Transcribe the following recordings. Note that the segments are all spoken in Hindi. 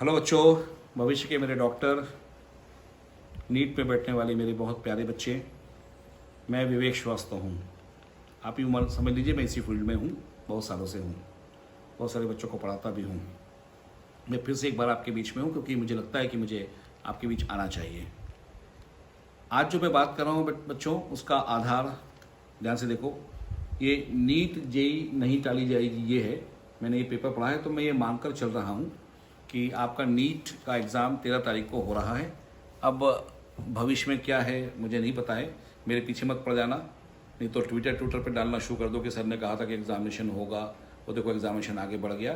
हेलो बच्चों, भविष्य के मेरे डॉक्टर, नीट पे बैठने वाले मेरे बहुत प्यारे बच्चे। मैं विवेक श्रीवास्तव हूँ। आप ही उम्र समझ लीजिए, मैं इसी फील्ड में हूँ, बहुत सालों से हूँ, बहुत सारे बच्चों को पढ़ाता भी हूँ। मैं फिर से एक बार आपके बीच में हूँ क्योंकि मुझे लगता है कि मुझे आपके बीच आना चाहिए। आज जो मैं बात कर रहा हूँ बच्चों, उसका आधार ध्यान से देखो। ये नीट जेई नहीं टाली जाएगी, ये है। मैंने ये पेपर पढ़ा है तो मैं ये मानकर चल रहा हूँ कि आपका नीट का एग्ज़ाम 13 तारीख को हो रहा है। अब भविष्य में क्या है मुझे नहीं पता है, मेरे पीछे मत पड़ जाना, नहीं तो ट्विटर पे डालना शुरू कर दो कि सर ने कहा था कि एग्ज़ामिनेशन होगा, वो देखो एग्ज़ामिनेशन आगे बढ़ गया।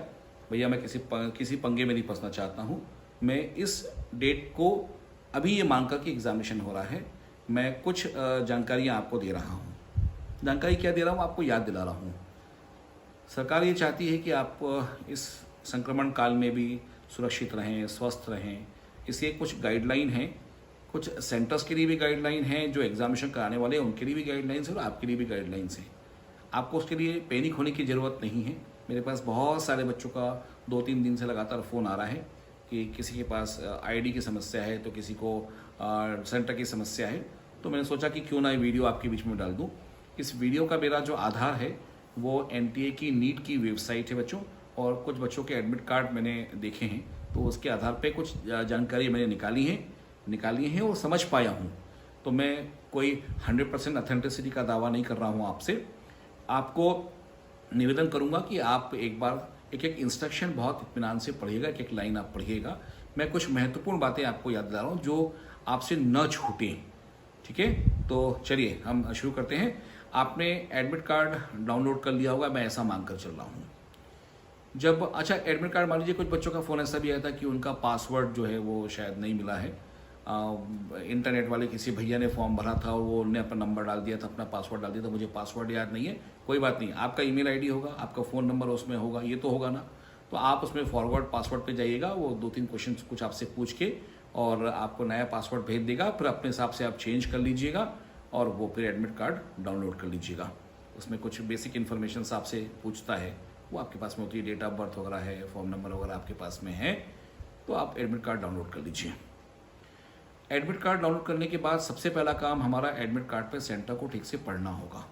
भैया मैं किसी पंगे में नहीं फंसना चाहता हूँ। मैं इस डेट को अभी ये मानकर कि एग्ज़ामिनेशन हो रहा है, मैं कुछ जानकारियाँ आपको दे रहा हूँ। जानकारी क्या दे रहा हूँ, आपको याद दिला रहा हूँ। सरकार ये चाहती है कि आप इस संक्रमण काल में भी सुरक्षित रहें, स्वस्थ रहें। इसलिए कुछ गाइडलाइन हैं, कुछ सेंटर्स के लिए भी गाइडलाइन हैं, जो एग्जामिनेशन कराने वाले हैं उनके लिए भी गाइडलाइंस हैं और आपके लिए भी गाइडलाइंस हैं। आपको उसके लिए पैनिक होने की ज़रूरत नहीं है। मेरे पास बहुत सारे बच्चों का 2-3 दिन से लगातार फ़ोन आ रहा है कि किसी के पास आईडी की समस्या है, तो किसी को सेंटर की समस्या है। तो मैंने सोचा कि क्यों ना ये वीडियो आपके बीच में डाल दूँ। इस वीडियो का मेरा जो आधार है वो एनटीए की नीट की वेबसाइट है बच्चों, और कुछ बच्चों के एडमिट कार्ड मैंने देखे हैं, तो उसके आधार पे कुछ जानकारी मैंने निकाली हैं और समझ पाया हूँ। तो मैं कोई 100% अथेंटिसिटी का दावा नहीं कर रहा हूँ आपसे। आपको निवेदन करूँगा कि आप एक बार एक एक इंस्ट्रक्शन बहुत इत्मीनान से पढ़िएगा, एक एक लाइन आप पढ़िएगा। मैं कुछ महत्वपूर्ण बातें आपको याद दिला रहा हूँ जो आपसे न छूटें, ठीक है। तो चलिए हम शुरू करते हैं। आपने एडमिट कार्ड डाउनलोड कर लिया होगा, मैं ऐसा मानकर चल रहा हूँ। जब अच्छा एडमिट कार्ड, मान लीजिए कुछ बच्चों का फ़ोन ऐसा भी आया था कि उनका पासवर्ड जो है वो शायद नहीं मिला है। इंटरनेट वाले किसी भैया ने फॉर्म भरा था और वो उन्होंने अपना नंबर डाल दिया था, अपना पासवर्ड डाल दिया था, मुझे पासवर्ड याद नहीं है। कोई बात नहीं, आपका ईमेल आईडी होगा, आपका फ़ोन नंबर उसमें होगा, ये तो होगा ना। तो आप उसमें फॉरवर्ड पासवर्ड पे जाइएगा, वो 2-3 क्वेश्चन कुछ आपसे पूछ के और आपको नया पासवर्ड भेज देगा। फिर अपने हिसाब से आप चेंज कर लीजिएगा और वो फिर एडमिट कार्ड डाउनलोड कर लीजिएगा। उसमें कुछ बेसिक इन्फॉर्मेशन आपसे पूछता है, वो आपके पास में होती है, डेट ऑफ बर्थ वगैरह है, फॉर्म नंबर वगैरह आपके पास में है, तो आप एडमिट कार्ड डाउनलोड कर लीजिए। एडमिट कार्ड डाउनलोड करने के बाद सबसे पहला काम हमारा एडमिट कार्ड पे सेंटर को ठीक से पढ़ना होगा।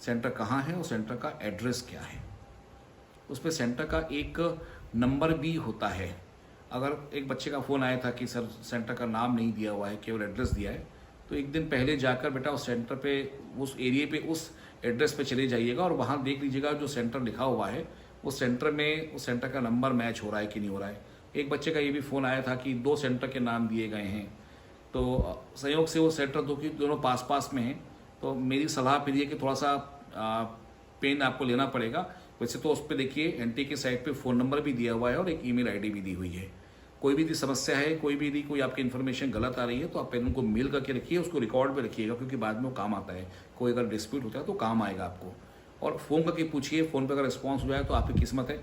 सेंटर कहाँ है और सेंटर का एड्रेस क्या है। उस पर सेंटर का एक नंबर भी होता है। अगर एक बच्चे का फ़ोन आया था कि सर सेंटर का नाम नहीं दिया हुआ है, केवल एड्रेस दिया है, तो एक दिन पहले जाकर बेटा उस सेंटर पे, उस एरिया पे, उस एड्रेस पे चले जाइएगा और वहाँ देख लीजिएगा जो सेंटर लिखा हुआ है उस सेंटर में उस सेंटर का नंबर मैच हो रहा है कि नहीं हो रहा है। एक बच्चे का ये भी फ़ोन आया था कि 2 सेंटर के नाम दिए गए हैं, तो संयोग से वो सेंटर दोनों पास पास में हैं। तो मेरी सलाह फिर ये कि थोड़ा सा पेन आपको लेना पड़ेगा। वैसे तो उस पर देखिए एनटी की साइट पे फ़ोन नंबर भी दिया हुआ है और एक ईमेल आईडी भी दी हुई है। कोई भी यदि समस्या है, कोई आपकी इन्फॉर्मेशन गलत आ रही है, तो आप पहले उनको मेल करके रखिए, उसको रिकॉर्ड पे रखिएगा, क्योंकि बाद में वो काम आता है। कोई अगर डिस्प्यूट होता है तो काम आएगा आपको। और फ़ोन करके पूछिए, फ़ोन पे अगर रिस्पॉन्स हो जाए तो आपकी किस्मत है,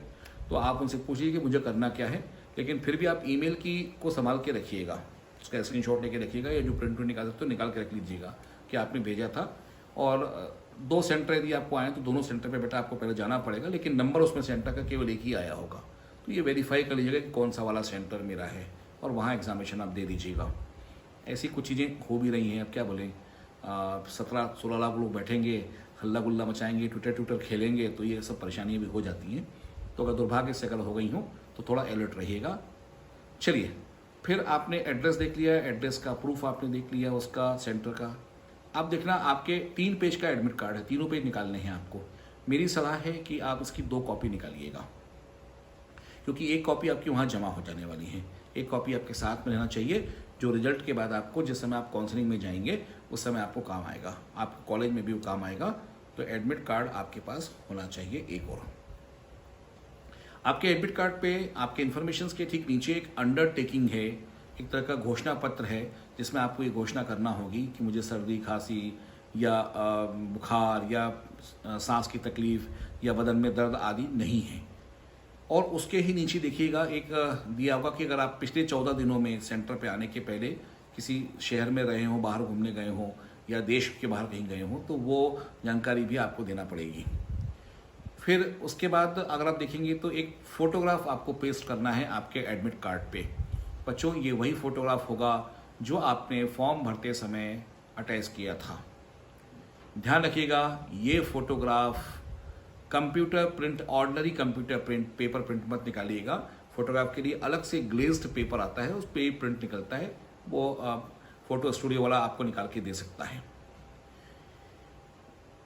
तो आप उनसे पूछिए कि मुझे करना क्या है। लेकिन फिर भी आप ईमेल को संभाल के रखिएगा, उसका स्क्रीनशॉट लेके रखिएगा, या जो प्रिंट निकाल सकते हो निकाल के रख लीजिएगा कि आपने भेजा था। और 2 सेंटर यदि आपको आए तो दोनों सेंटर पे बेटा आपको पहले जाना पड़ेगा, लेकिन नंबर उसमें सेंटर का केवल एक ही आया होगा। तो ये वेरीफाई कर लीजिएगा कि कौन सा वाला सेंटर मेरा है और वहाँ एग्जामिनेशन आप दे दीजिएगा। ऐसी कुछ चीज़ें हो भी रही हैं, अब क्या बोलें, 17-16 लाख लोग बैठेंगे, हल्ला गुल्ला मचाएंगे, ट्विटर खेलेंगे, तो ये सब परेशानियाँ भी हो जाती हैं। तो अगर दुर्भाग्य से अगर हो गई हो तो थोड़ा अलर्ट रहिएगा। चलिए, फिर आपने एड्रेस देख लिया, एड्रेस का प्रूफ आपने देख लिया उसका सेंटर का। अब देखना, आपके 3 पेज का एडमिट कार्ड है, तीनों पेज निकालने हैं आपको। मेरी सलाह है कि आप इसकी 2 कॉपी निकालिएगा, क्योंकि एक कॉपी आपकी वहाँ जमा हो जाने वाली है। एक कॉपी आपके साथ में रहना चाहिए, जो रिजल्ट के बाद आपको जिस समय आप काउंसलिंग में जाएंगे उस समय आपको काम आएगा, आपको कॉलेज में भी वो काम आएगा। तो एडमिट कार्ड आपके पास होना चाहिए एक और। आपके एडमिट कार्ड पे आपके इन्फॉर्मेशन के ठीक नीचे एक अंडरटेकिंग है, एक तरह का घोषणा पत्र है, जिसमें आपको ये घोषणा करना होगी कि मुझे सर्दी, खांसी या बुखार या सांस की तकलीफ या बदन में दर्द आदि नहीं है। और उसके ही नीचे देखिएगा एक दिया होगा कि अगर आप पिछले 14 दिनों में सेंटर पे आने के पहले किसी शहर में रहे हों, बाहर घूमने गए हों या देश के बाहर कहीं गए हों, तो वो जानकारी भी आपको देना पड़ेगी। फिर उसके बाद अगर आप देखेंगे तो एक फ़ोटोग्राफ आपको पेस्ट करना है आपके एडमिट कार्ड पे। बच्चों, ये वही फ़ोटोग्राफ होगा जो आपने फॉर्म भरते समय अटैच किया था। ध्यान रखिएगा, ये photograph computer print, ordinary computer print, paper print मत निकालिएगा। फोटोग्राफ के लिए अलग से ग्लेज्ड पेपर आता है, उस पर प्रिंट निकलता है, वो फोटो स्टूडियो वाला आपको निकाल के दे सकता है।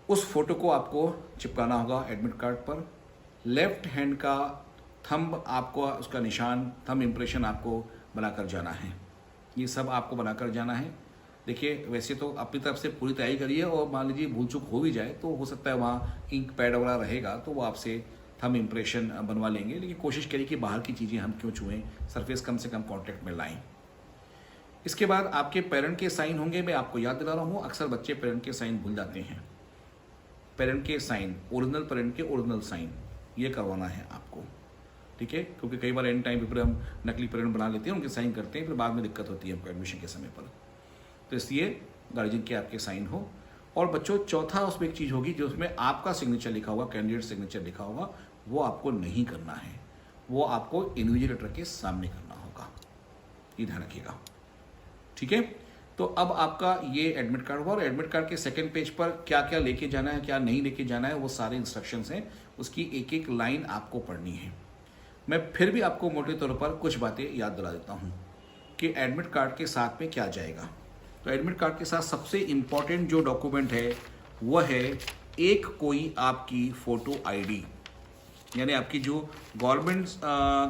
उस फोटो को आपको चिपकाना होगा एडमिट कार्ड पर। लेफ्ट हैंड का थंब आपको, उसका निशान, थंब इम्प्रेशन आपको बनाकर जाना है। ये सब आपको बनाकर जाना है। देखिए, वैसे तो अपनी तरफ से पूरी तैयारी करिए, और मान लीजिए भूल चूक हो भी जाए तो हो सकता है वहाँ इंक पैड वगैरह रहेगा तो वो आपसे थंब इम्प्रेशन बनवा लेंगे, लेकिन कोशिश करिए कि बाहर की चीज़ें हम क्यों छुएं, सरफेस कम से कम कॉन्टैक्ट में लाएं। इसके बाद आपके पेरेंट के साइन होंगे। मैं आपको याद दिला रहा हूँ, अक्सर बच्चे पेरेंट के साइन भूल जाते हैं। पेरेंट के साइन, ओरिजिनल पेरेंट के ओरिजिनल साइन, ये करवाना है आपको, ठीक है? क्योंकि कई बार एंड टाइम पे हम नकली पेरेंट बना लेते हैं, उनके साइन करते हैं, फिर बाद में दिक्कत होती है हमको एडमिशन के समय पर। तो इसलिए गार्जियन के आपके साइन हो। और बच्चों, चौथा उसमें एक चीज़ होगी जो उसमें आपका सिग्नेचर लिखा होगा, कैंडिडेट सिग्नेचर लिखा होगा, वो आपको नहीं करना है, वो आपको इन्विजिलेटर के सामने करना होगा। ये ध्यान रखिएगा, ठीक है? तो अब आपका ये एडमिट कार्ड हुआ, और एडमिट कार्ड के सेकंड पेज पर क्या क्या लेके जाना है, क्या नहीं लेके जाना है, वो सारे इंस्ट्रक्शंस हैं। उसकी एक एक लाइन आपको पढ़नी है। मैं फिर भी आपको मोटे तौर पर कुछ बातें याद दिला देता हूँ कि एडमिट कार्ड के साथ में क्या जाएगा। तो एडमिट कार्ड के साथ सबसे इम्पॉर्टेंट जो डॉक्यूमेंट है वह है एक कोई आपकी फ़ोटो आईडी, यानी आपकी जो गवर्नमेंट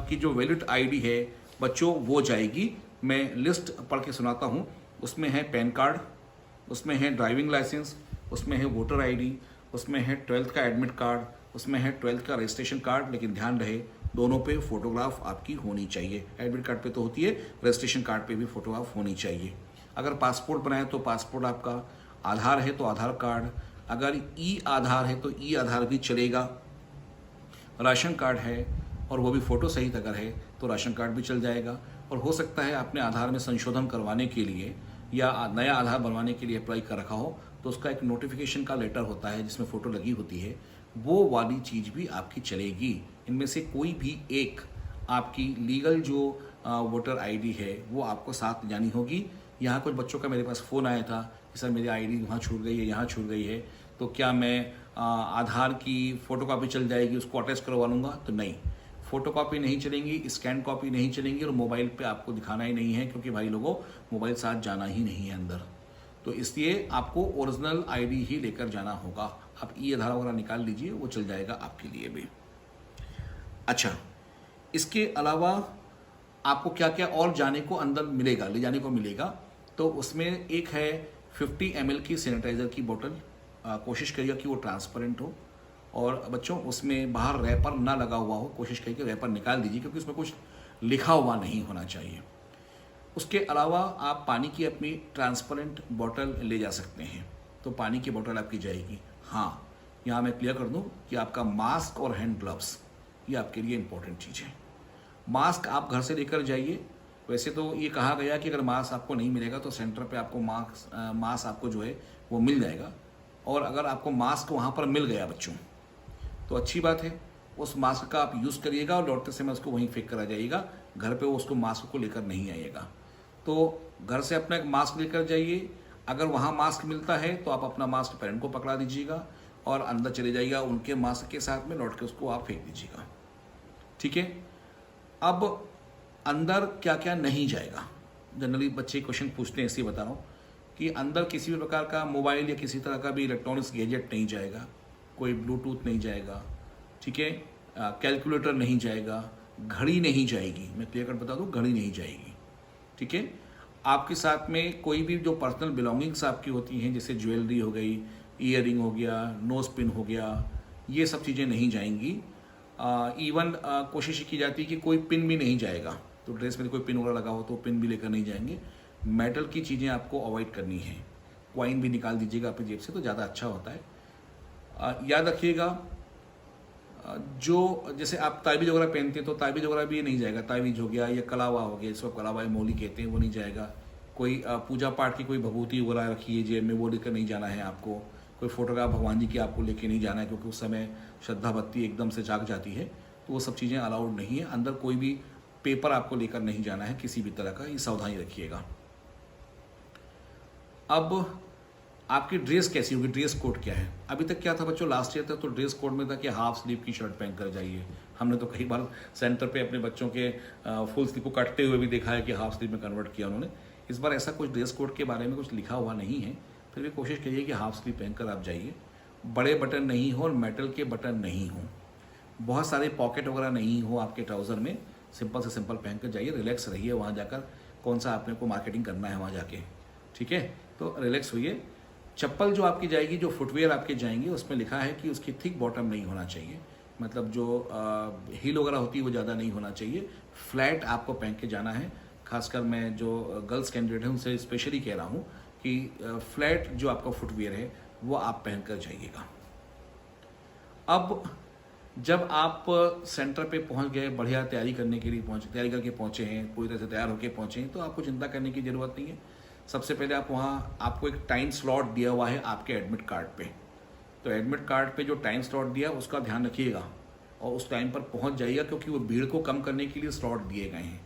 की जो वैलिड आईडी है बच्चों, वो जाएगी। मैं लिस्ट पढ़ के सुनाता हूँ। उसमें है पैन कार्ड, उसमें है ड्राइविंग लाइसेंस, उसमें है वोटर आईडी, उसमें है 12th का एडमिट कार्ड, उसमें है 12th का रजिस्ट्रेशन कार्ड। लेकिन ध्यान रहे, दोनों पे फोटोग्राफ आपकी होनी चाहिए। एडमिट कार्ड पे तो होती है, रजिस्ट्रेशन कार्ड पे भी फोटोग्राफ होनी चाहिए। अगर पासपोर्ट बनाए तो पासपोर्ट आपका, आधार है तो आधार कार्ड, अगर ई आधार है तो ई आधार भी चलेगा, राशन कार्ड है और वो भी फ़ोटो सहित अगर है तो राशन कार्ड भी चल जाएगा। और हो सकता है आपने आधार में संशोधन करवाने के लिए या नया आधार बनवाने के लिए अप्लाई कर रखा हो, तो उसका एक नोटिफिकेशन का लेटर होता है जिसमें फ़ोटो लगी होती है, वो वाली चीज़ भी आपकी चलेगी। इनमें से कोई भी एक आपकी लीगल जो वोटर आईडी है वो आपको साथ ले जानी होगी। यहाँ कुछ बच्चों का मेरे पास फ़ोन आया था कि सर मेरी आईडी वहाँ छूट गई है, यहाँ छूट गई है, तो क्या मैं आधार की फ़ोटोकॉपी चल जाएगी, उसको अटैच करवा लूँगा? तो नहीं, फ़ोटोकॉपी नहीं चलेंगी, स्कैन कॉपी नहीं चलेंगी, और मोबाइल पे आपको दिखाना ही नहीं है, क्योंकि भाई लोगों, मोबाइल साथ जाना ही नहीं है अंदर। तो इसलिए आपको ओरिजिनल आईडी ही लेकर जाना होगा। आप ई आधार वगैरह निकाल लीजिए, वो चल जाएगा आपके लिए भी। अच्छा, इसके अलावा आपको क्या क्या और जाने को अंदर मिलेगा, ले जाने को मिलेगा, तो उसमें एक है 50 ml की सैनिटाइज़र की बोतल। कोशिश करिएगा कि वो ट्रांसपेरेंट हो, और बच्चों उसमें बाहर रैपर ना लगा हुआ हो, कोशिश करिए कि रैपर निकाल दीजिए, क्योंकि उसमें कुछ लिखा हुआ नहीं होना चाहिए। उसके अलावा आप पानी की अपनी ट्रांसपेरेंट बोतल ले जा सकते हैं, तो पानी की बोतल आपकी जाएगी। हाँ, यहाँ मैं क्लियर कर दूँ कि आपका मास्क और हैंड ग्लव्स, ये आपके लिए इम्पोर्टेंट चीज़ है। मास्क आप घर से लेकर जाइए। वैसे तो ये कहा गया कि अगर मास्क आपको नहीं मिलेगा तो सेंटर पे आपको मास्क आपको जो है वो मिल जाएगा, और अगर आपको मास्क वहाँ पर मिल गया बच्चों तो अच्छी बात है, उस मास्क का आप यूज़ करिएगा और लौटते समय उसको वहीं फेंक कर आ जाइएगा। घर पे उसको मास्क को लेकर नहीं आइएगा। तो घर से अपना एक मास्क लेकर जाइए। अगर वहाँ मास्क मिलता है तो आप अपना मास्क पेरेंट को पकड़ा दीजिएगा और अंदर चले जाइएगा, उनके मास्क के साथ में लौट के उसको आप फेंक दीजिएगा, ठीक है? अब अंदर क्या क्या नहीं जाएगा, जनरली बच्चे क्वेश्चन पूछते हैं, इसलिए बता रहा हूँ कि अंदर किसी भी प्रकार का मोबाइल या किसी तरह का भी इलेक्ट्रॉनिक्स गैजेट नहीं जाएगा, कोई ब्लूटूथ नहीं जाएगा, ठीक है? कैलकुलेटर नहीं जाएगा, घड़ी नहीं जाएगी। मैं क्लियर कर बता दूँ, घड़ी नहीं जाएगी, ठीक है? आपके साथ में कोई भी जो पर्सनल बिलोंगिंग्स आपकी होती हैं, जैसे ज्वेलरी हो गई, ईयरिंग हो गया, नोज पिन हो गया, ये सब चीज़ें नहीं जाएंगी। इवन कोशिश की जाती है कि कोई पिन भी नहीं जाएगा, तो ड्रेस में कोई पिन वगैरह लगा हो तो पिन भी लेकर नहीं जाएंगे। मेटल की चीज़ें आपको अवॉइड करनी है। कॉइन भी निकाल दीजिएगा अपनी जेब से, तो ज़्यादा अच्छा होता है। याद रखिएगा, जो जैसे आप ताबीज़ वगैरह पहनते हैं तो ताबीज़ वगैरह भी नहीं जाएगा। ताबीज़ हो गया या कलावा हो गया, जिसको कलावा या मौली कहते हैं, वो नहीं जाएगा। कोई पूजा पाठ की कोई भभूति वगैरह रखी है जेब में, वो लेकर नहीं जाना है आपको। कोई फोटोग्राफ भगवान जी की आपको लेके नहीं जाना है, क्योंकि उस समय श्रद्धा भक्ति एकदम से जाग जाती है, तो वो सब चीज़ें अलाउड नहीं है। अंदर कोई भी पेपर आपको लेकर नहीं जाना है किसी भी तरह का, ये सावधानी रखिएगा। अब आपकी ड्रेस कैसी होगी, ड्रेस कोड क्या है? अभी तक क्या था बच्चों, लास्ट ईयर तक तो ड्रेस कोड में था कि हाफ स्लीव की शर्ट पहन कर जाइए। हमने तो कई बार सेंटर पे अपने बच्चों के फुल स्लीव को कटते हुए भी देखा है कि हाफ स्लीव में कन्वर्ट किया उन्होंने। इस बार ऐसा कुछ ड्रेस कोड के बारे में कुछ लिखा हुआ नहीं है, फिर भी कोशिश करिए कि हाफ स्लीव पहनकर आप जाइए। बड़े बटन नहीं हो और मेटल के बटन नहीं हो, बहुत सारे पॉकेट वगैरह नहीं हो आपके ट्राउज़र में, सिंपल से सिंपल पहन कर जाइए। रिलैक्स रहिए वहाँ जाकर, कौन सा आपने को मार्केटिंग करना है वहाँ जाके, ठीक है? तो रिलैक्स होइए। चप्पल जो आपकी जाएगी, जो फुटवेयर आपके जाएंगे, उसमें लिखा है कि उसकी थिक बॉटम नहीं होना चाहिए, मतलब जो हील वगैरह होती है वो ज़्यादा नहीं होना चाहिए। फ्लैट आपको पहन के जाना है। खासकर मैं जो गर्ल्स कैंडिडेट हैं उनसे स्पेशली कह रहा हूँ कि फ्लैट जो आपका फुटवेयर है वो आप पहन कर जाइएगा। अब जब आप सेंटर पे पहुंच गए, बढ़िया तैयारी करने के लिए तैयारी करके पहुंचे हैं, पूरी तरह से तैयार होकर पहुंचे हैं, तो आपको चिंता करने की ज़रूरत नहीं है। सबसे पहले आप वहाँ, आपको एक टाइम स्लॉट दिया हुआ है आपके एडमिट कार्ड पे, तो एडमिट कार्ड पे जो टाइम स्लॉट दिया उसका ध्यान रखिएगा और उस टाइम पर पहुँच जाइएगा, क्योंकि वो भीड़ को कम करने के लिए स्लॉट दिए गए हैं।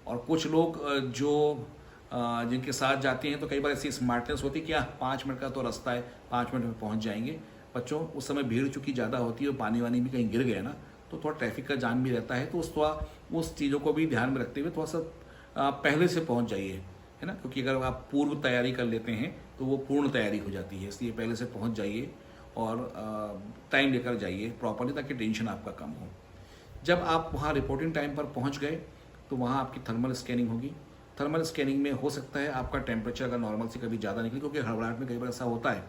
और कुछ लोग जो जिनके साथ जाते हैं तो कई बार ऐसी स्मार्टनेस होती है कि 5 मिनट का तो रास्ता है, 5 मिनट में पहुँच जाएंगे। बच्चों, उस समय भीड़ चूँकि ज़्यादा होती है और पानी वानी भी कहीं गिर गए ना, तो थोड़ा ट्रैफिक का जाम भी रहता है, तो उस चीज़ों को भी ध्यान में रखते हुए थोड़ा सा पहले से पहुँच जाइए, है ना? क्योंकि अगर आप पूर्व तैयारी कर लेते हैं तो वो पूर्ण तैयारी हो जाती है, इसलिए पहले से पहुँच जाइए और टाइम लेकर जाइए प्रॉपरली, ताकि टेंशन आपका कम हो। जब आप वहाँ रिपोर्टिंग टाइम पर पहुँच गए तो वहाँ आपकी थर्मल स्कैनिंग होगी। थर्मल स्कैनिंग में हो सकता है आपका टेम्परेचर अगर नॉर्मल से कभी ज़्यादा निकले, क्योंकि हड़बड़ाहट में कई बार ऐसा होता है,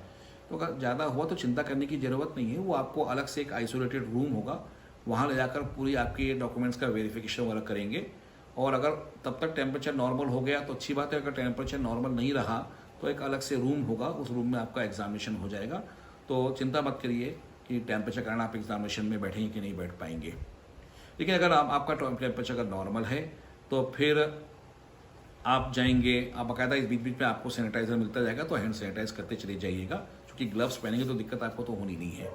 तो अगर ज़्यादा हुआ तो चिंता करने की ज़रूरत नहीं है। वो आपको अलग से एक आइसोलेटेड रूम होगा, वहाँ ले जाकर पूरी आपकी डॉक्यूमेंट्स का वेरिफिकेशन वगैरह करेंगे। और अगर तब तक टेम्परेचर नॉर्मल हो गया तो अच्छी बात है, अगर टेम्परेचर नॉर्मल नहीं रहा तो एक अलग से रूम होगा, उस रूम में आपका एग्जामिनेशन हो जाएगा। तो चिंता मत करिए कि टेम्परेचर कारण आप एग्जामिनेशन में बैठेंगे कि नहीं बैठ पाएंगे। लेकिन अगर आपका टेम्परेचर अगर नॉर्मल है तो फिर आप जाएंगे, आप बाकायदा इस बीच बीच में आपको सैनिटाइजर मिलता जाएगा, तो हैंड सैनिटाइज करते चले जाइएगा, क्योंकि ग्लव्स पहनेंगे तो दिक्कत आपको तो होनी नहीं है।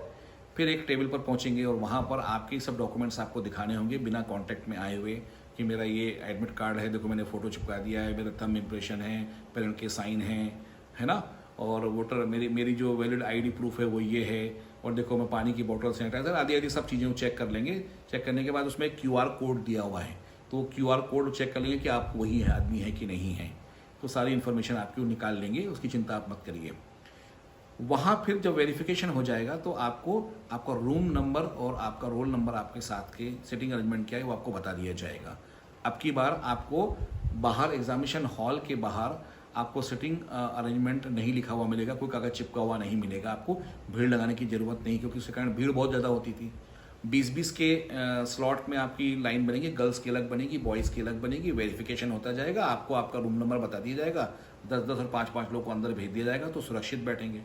फिर एक टेबल पर पहुंचेंगे और वहाँ पर आपके सब डॉक्यूमेंट्स आपको दिखाने होंगे बिना कॉन्टैक्ट में आए हुए, कि मेरा ये एडमिट कार्ड है, देखो मैंने फ़ोटो चिपका दिया है, मेरा थंब इम्प्रेशन है, पेरेंट के साइन हैं, है ना, और वोटर मेरी जो वैलिड आईडी प्रूफ है वो ये है, और देखो मैं पानी की बोतल, सैनिटाइजर आदि सब चीज़ें चेक कर लेंगे। चेक करने के बाद उसमें एक QR कोड दिया हुआ है, तो QR कोड चेक कर लेंगे कि आप वही है आदमी है कि नहीं है, तो सारी इन्फॉर्मेशन आपकी निकाल लेंगे, उसकी चिंता आप मत करिए। वहाँ फिर जब वेरिफिकेशन हो जाएगा तो आपको आपका रूम नंबर और आपका रोल नंबर आपके साथ के सिटिंग अरेंजमेंट क्या है वो आपको बता दिया जाएगा। अब की बार आपको बाहर एग्जामिनेशन हॉल के बाहर आपको सिटिंग अरेंजमेंट नहीं लिखा हुआ मिलेगा, कोई कागज़ चिपका हुआ नहीं मिलेगा, आपको भीड़ लगाने की ज़रूरत नहीं, क्योंकि उसके कारण भीड़ बहुत ज़्यादा होती थी। 20-20 के स्लॉट में आपकी लाइन बनेगी, गर्ल्स की अलग बनेगी, बॉयज़ की अलग बनेगी, वेरिफिकेशन होता जाएगा, आपको आपका रूम नंबर बता दिया जाएगा, 10-10 और 5-5 लोग को अंदर भेज दिया जाएगा, तो सुरक्षित बैठेंगे।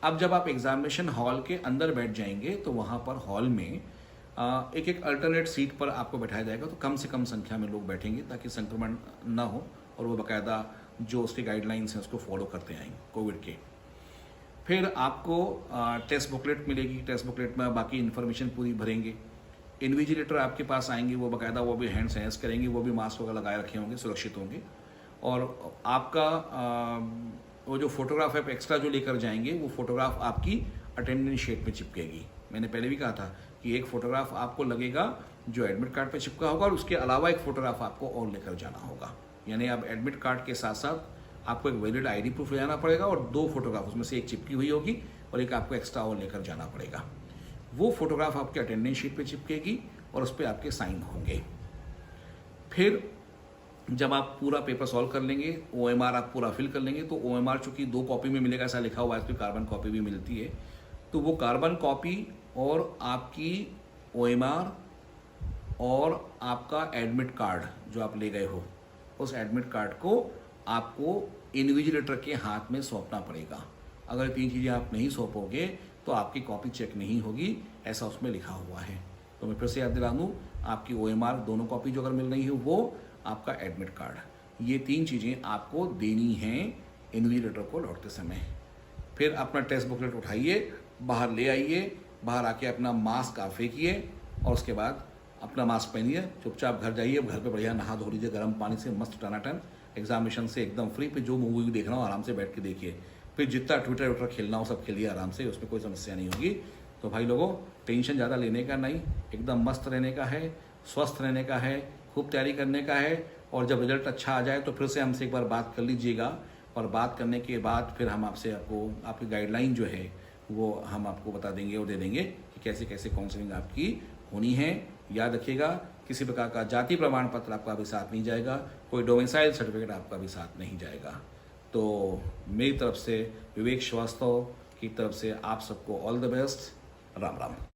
अब जब आप एग्जामिनेशन हॉल के अंदर बैठ जाएंगे तो वहाँ पर हॉल में एक एक अल्टरनेट सीट पर आपको बैठाया जाएगा, तो कम से कम संख्या में लोग बैठेंगे ताकि संक्रमण ना हो और वो बाकायदा जो उसके गाइडलाइंस हैं उसको फॉलो करते आएंगे कोविड के। फिर आपको टेस्ट बुकलेट मिलेगी, टेस्ट बुकलेट में बाकी इन्फॉर्मेशन पूरी भरेंगे। इन्विजिलेटर आपके पास आएंगे, वो बाकायदा वो भी हैंड सैनिटाइज करेंगे, वो भी मास्क वगैरह लगाए रखे होंगे, सुरक्षित होंगे। और आपका वो जो फोटोग्राफ है एक्स्ट्रा जो लेकर जाएंगे, वो फोटोग्राफ आपकी अटेंडेंस शीट पे चिपकेगी। मैंने पहले भी कहा था कि एक फोटोग्राफ आपको लगेगा जो एडमिट कार्ड पे चिपका होगा, और उसके अलावा एक फोटोग्राफ आपको और लेकर जाना होगा। यानी आप एडमिट कार्ड के साथ साथ आपको एक वैलिड आईडी प्रूफ ले जाना पड़ेगा, और 2 फोटोग्राफ उसमें से एक चिपकी हुई होगी और एक आपको एक्स्ट्रा और लेकर जाना पड़ेगा। वो फोटोग्राफ आपके अटेंडेंस शीट पे चिपकेगी और उस पर आपके साइन होंगे। फिर जब आप पूरा पेपर सॉल्व कर लेंगे, OMR आप पूरा फिल कर लेंगे, तो OMR चूँकि 2 कॉपी में मिलेगा ऐसा लिखा हुआ है, इस पर कार्बन कॉपी भी मिलती है, तो वो कार्बन कॉपी और आपकी OMR और आपका एडमिट कार्ड जो आप ले गए हो, उस एडमिट कार्ड को आपको इन्विजिलेटर के हाथ में सौंपना पड़ेगा। अगर 3 चीज़ें आप नहीं सौंपोगे तो आपकी कॉपी चेक नहीं होगी, ऐसा उसमें लिखा हुआ है। तो मैं फिर से याद दिला दूँ, आपकी OMR दोनों कॉपी जो अगर मिल रही है, वो आपका एडमिट कार्ड, ये 3 चीज़ें आपको देनी हैं इन्विजिलेटर को लौटते समय। फिर अपना टेस्ट बुकलेट उठाइए, बाहर ले आइए, बाहर आके अपना मास्क आप फेंकिए और उसके बाद अपना मास्क पहनिए, चुपचाप घर जाइए, घर पे बढ़िया नहा धो लीजिए गर्म पानी से, मस्त टनाटन एग्जामिनेशन से एकदम फ्री। पे जो मूवी देखना हो आराम से बैठ के देखिए, फिर जितना ट्विटर व्विटर खेलना हो सब खेलिए आराम से, उसमें कोई समस्या नहीं होगी। तो भाई लोगों, टेंशन ज़्यादा लेने का नहीं, एकदम मस्त रहने का है, स्वस्थ रहने का है, खूब तैयारी करने का है, और जब रिजल्ट अच्छा आ जाए तो फिर से हमसे एक बार बात कर लीजिएगा, और बात करने के बाद फिर हम आपसे आपकी गाइडलाइन जो है वो हम आपको बता देंगे और दे देंगे कि कैसे कैसे काउंसलिंग आपकी होनी है। याद रखिएगा, किसी प्रकार का जाति प्रमाण पत्र आपका भी साथ नहीं जाएगा, कोई डोमिसाइल सर्टिफिकेट आपका भी साथ नहीं जाएगा। तो मेरी तरफ से, विवेक श्रीवास्तव की तरफ से आप सबको all the best. Ram Ram.